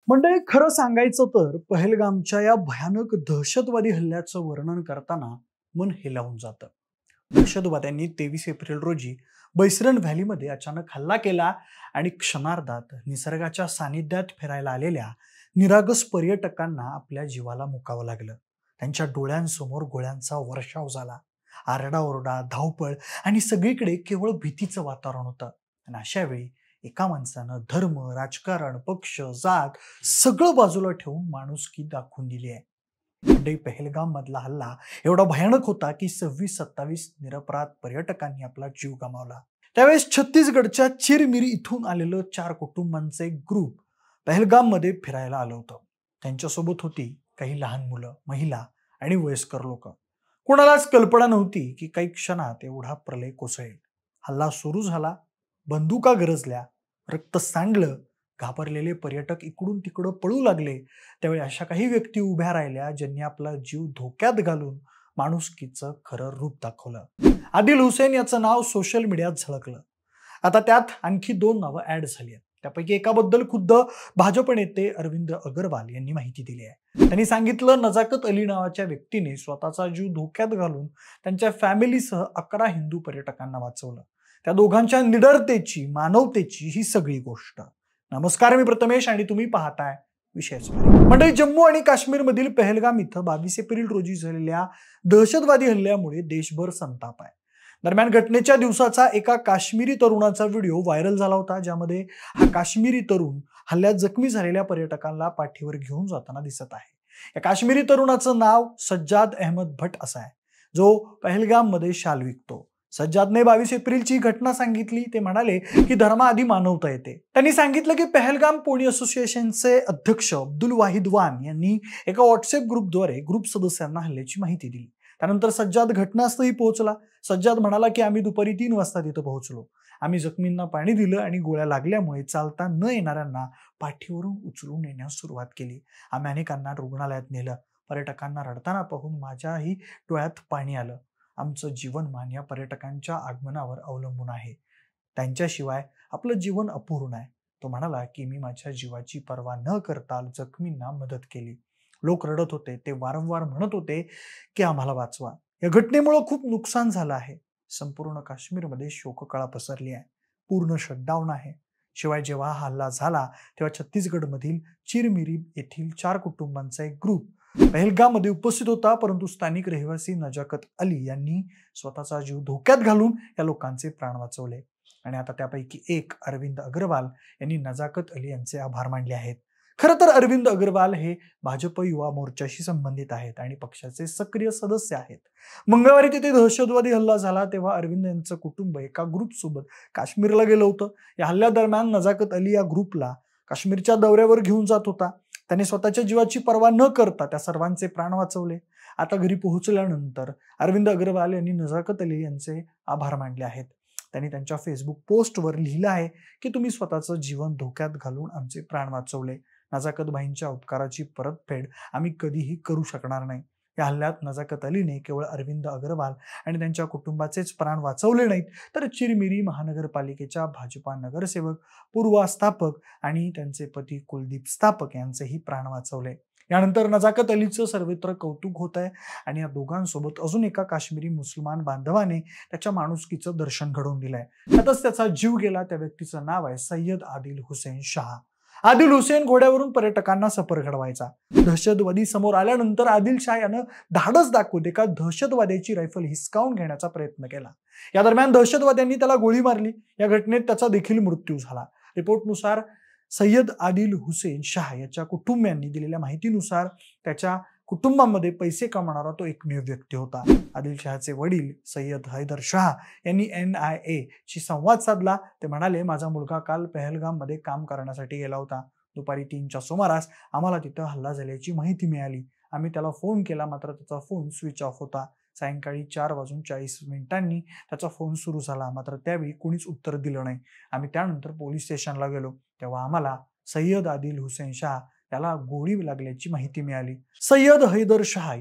मंडळी, खरं सांगायचं तर पहलगामच्या या भयानक दहशतवादी हल्ल्याचं वर्णन करताना मन हेलावून जातं. दहशतवाद्यांनी 23 एप्रिल रोजी बैसरन व्हॅलीमध्ये अचानक हल्ला केला आणि क्षणार्धात निसर्गाच्या सानिध्यात फिरायला आलेल्या निरागस पर्यटकांना आपल्या जीवाला मुकावं लागलं. त्यांच्या डोळ्यांसमोर गोळ्यांचा वर्षाव झाला. आरडाओरडा, धावपळ आणि सगळीकडे केवळ भीतीचं वातावरण होतं. आणि अशा वेळी एका माणसानं धर्म, राजकारण, पक्ष, जात सगळं बाजूला ठेवून माणुसकी दाखवून दिली आहे. मंडई, पहलगाम मधला हल्ला एवढा भयानक होता की 26-27 निरपराध पर्यटकांनी आपला जीव गमावला. त्यावेळेस छत्तीसगडच्या चिरमिरी इथून आलेलं 4 कुटुंबांचं एक ग्रुप पहलगाम मध्ये फिरायला आलं होतं. त्यांच्यासोबत होती काही लहान मुलं, महिला आणि वयस्कर लोक. कोणालाच कल्पना नव्हती की काही क्षणात एवढा प्रलय कोसळेल. हल्ला सुरू झाला, बंदुका गरजल्या, रक्त सांडलं, घाबरलेले पर्यटक इकडून तिकडं पळू लागले. त्यावेळी अशा काही व्यक्ती उभ्या राहिल्या ज्यांनी आपला जीव धोक्यात घालून माणुसकीचं खरं रूप दाखवलं. आदिल हुसेन याचं नाव सोशल मीडियात झळकलं. आता त्यात आणखी 2 नावं ऍड झाली आहेत. त्यापैकी एकाबद्दल खुद्द भाजप नेते अरविंद अग्रवाल यांनी माहिती दिली आहे. त्यांनी सांगितलं, नजाकत अली नावाच्या व्यक्तीने स्वतःचा जीव धोक्यात घालून त्यांच्या फॅमिलीसह 11 हिंदू पर्यटकांना वाचवलं. त्या दोघांच्या निडरतेची, मानवतेची ही सगळी गोष्ट. नमस्कार, मी प्रथमेश आणि तुम्ही पाहताय विशेष. मंडळी, जम्मू आणि काश्मीर मधील पहलगाम इथं 22 एप्रिल रोजी झालेल्या दहशतवादी हल्ल्यामुळे देशभर संताप आहे. दरम्यान घटनेच्या दिवसाचा एका काश्मीरी तरुणाचा व्हिडिओ व्हायरल झाला होता, ज्यामध्ये हा काश्मीरी तरुण हल्ल्यात जखमी झालेल्या पर्यटकांना पाठीवर घेऊन जाताना दिसत आहे. या काश्मीरी तरुणाचं नाव सज्जाद अहमद भट असं आहे, जो पहलगाम मध्ये शाल विकतो. सज्जादने 22 एप्रिलची घटना सांगितली. ते म्हणाले की धर्माआधी मानवता येते. त्यांनी सांगितलं की पहलगाम पोनी असोसिएशनचे अध्यक्ष अब्दुल वाहिद वान यांनी एका व्हॉट्सअप ग्रुपद्वारे ग्रुप सदस्यांना हल्ल्याची माहिती दिली. त्यानंतर सज्जाद घटनास्थळी पोहोचला. सज्जाद म्हणाला की आम्ही दुपारी 3 वाजता तिथं पोहोचलो. आम्ही जखमींना पाणी दिलं आणि गोळ्या लागल्यामुळे चालता न येणाऱ्यांना पाठीवरून उचलून नेण्यास सुरुवात केली. आम्ही अनेकांना रुग्णालयात नेलं. पर्यटकांना रडताना पाहून माझ्याही डोळ्यात पाणी आलं. आमचं जीवनमान या पर्यटकांच्या आगमनावर अवलंबून आहे. त्यांच्याशिवाय आपलं जीवन अपूर्ण आहे. तो म्हणाला की मी माझ्या जीवाची पर्वा न करता जखमींना मदत केली. लोक रडत होते. ते वारंवार म्हणत होते की आम्हाला वाचवा. या घटनेमुळे खूप नुकसान झालं आहे. संपूर्ण काश्मीरमध्ये शोककळा पसरली आहे. पूर्ण शटडाऊन आहे. शिवाय जेव्हा हा हल्ला झाला तेव्हा छत्तीसगडमधील चिरमिरी येथील 4 कुटुंबांचा एक ग्रुप पहलगाम मध्ये उपस्थित होता, परंतु स्थानिक रहिवासी नजाकत अली यांनी स्वतःचा जीव धोक्यात घालून या लोकांचे प्राण वाचवले. आणि आता त्यापैकी एक अरविंद अग्रवाल यांनी नजाकत अली यांचे आभार मानले आहेत. खरं तर अरविंद अग्रवाल हे भाजप युवा मोर्चाशी संबंधित आहेत आणि पक्षाचे सक्रिय सदस्य आहेत. मंगळवारी तिथे दहशतवादी हल्ला झाला तेव्हा अरविंद यांचं कुटुंब एका ग्रुपसोबत काश्मीरला गेलं होतं. या हल्ल्यादरम्यान नजाकत अली या ग्रुपला काश्मीरच्या दौऱ्यावर घेऊन जात होता. त्याने स्वतःच्या जीवाची पर्वा न करता त्या सर्वांचे प्राण वाचवले. आता घरी पोहोचल्यानंतर अरविंद अग्रवाल यांनी नजाकत अली यांचे आभार मानले आहेत. त्यांनी त्यांच्या फेसबुक पोस्टवर लिहिलं आहे की तुम्ही स्वतःचं जीवन धोक्यात घालून आमचे प्राण वाचवले. नजाकत भाईंच्या उपकाराची परतफेड आम्ही कधीही करू शकणार नाही. या हल्ल्यात नजाकत अलीने केवळ अरविंद अग्रवाल आणि त्यांच्या कुटुंबाचेच प्राण वाचवले नाहीत, तर चिरमिरी महानगरपालिकेच्या भाजपा नगरसेवक पूर्वा स्थापक आणि त्यांचे पती कुलदीप स्थापक यांचेही प्राण वाचवले. यानंतर नजाकत अलीचं सर्वत्र कौतुक होत आहे आणि या दोघांसोबत अजून एका काश्मीरी मुसलमान बांधवाने त्याच्या माणुसकीचं दर्शन घडवून दिलंय. त्यातच त्याचा जीव गेला. त्या व्यक्तीचं नाव आहे सय्यद आदिल हुसेन शाह. आदिल हुसेन घोड्यावरून पर्यटकांना सफर घडवायचा. दहशतवादी समोर आल्यानंतर आदिल शाह यानं धाडस दाखवून एका दहशतवाद्याची रायफल हिसकावून घेण्याचा प्रयत्न केला. या दरम्यान दहशतवाद्यांनी त्याला गोळी मारली. या घटनेत त्याचा देखील मृत्यू झाला. रिपोर्टनुसार सय्यद आदिल हुसेन शाह याच्या कुटुंबियांनी दिलेल्या माहितीनुसार त्याच्या कुटुंबामध्ये पैसे कमावणारा तो एकमेव व्यक्ती होता. आदिल शहाचे वडील सय्यद हैदर शाह यांनी NIA शी संवाद साधला. ते म्हणाले, माझा मुलगा काल पहलगाम मध्ये काम करण्यासाठी गेला होता. दुपारी 3च्या सुमारास आम्हाला तिथं हल्ला झाल्याची माहिती मिळाली. आम्ही त्याला फोन केला, मात्र त्याचा फोन स्विच ऑफ होता. सायंकाळी 4:40 त्याचा फोन सुरू झाला, मात्र त्यावेळी कोणीच उत्तर दिलं नाही. आम्ही त्यानंतर पोलीस स्टेशनला गेलो. तेव्हा आम्हाला सय्यद आदिल हुसेन शाह याला गोळी लागल्याची माहिती मिळाली. सय्यद हैदर शाह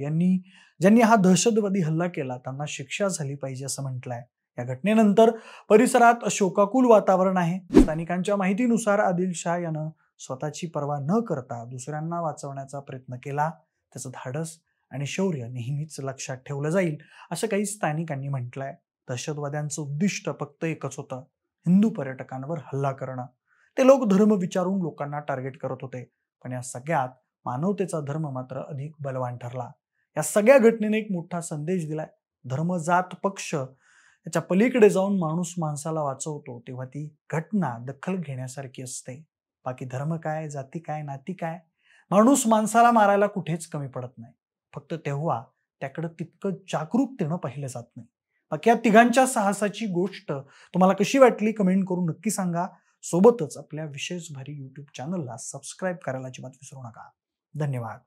ज्यांनी हा दहशतवादी हल्ला केला त्यांना शिक्षा झाली पाहिजे असं म्हटलंय. या घटनेनंतर परिसरात शोकाकुल वातावरण आहे. स्थानिकांच्या माहितीनुसार आदिल शाह यानं स्वतःची पर्वा न करता दुसऱ्यांना वाचवण्याचा प्रयत्न केला, त्याचं धाडस आणि शौर्य नेहमीच लक्षात ठेवलं जाईल, असं काही स्थानिकांनी म्हटलंय. दहशतवाद्यांचं उद्दिष्ट फक्त एकच होतं, हिंदू पर्यटकांवर हल्ला करणं. ते लोक धर्म विचारून लोकांना टार्गेट करत होते, पण या सगळ्यात मानवतेचा धर्म मात्र अधिक बलवान ठरला. या सगळ्या घटनेने एक मोठा संदेश दिलाय. धर्म, जात, पक्ष याच्या पलीकडे जाऊन माणूस माणसाला वाचवतो तेव्हा ती घटना दखल घेण्यासारखी असते. बाकी धर्म काय, जाती काय, नाती काय, माणूस माणसाला मारायला कुठेच कमी पडत नाही. फक्त तेव्हा त्याकडे तितकं जागरूकतेनं पाहिलं जात नाही. बाकी या तिघांच्या साहसाची गोष्ट तुम्हाला कशी वाटली कमेंट करून नक्की सांगा. सोबतच आपल्या विशेष भारी YouTube चॅनलला सबस्क्राईब करायला अजिबात विसरू नका. धन्यवाद.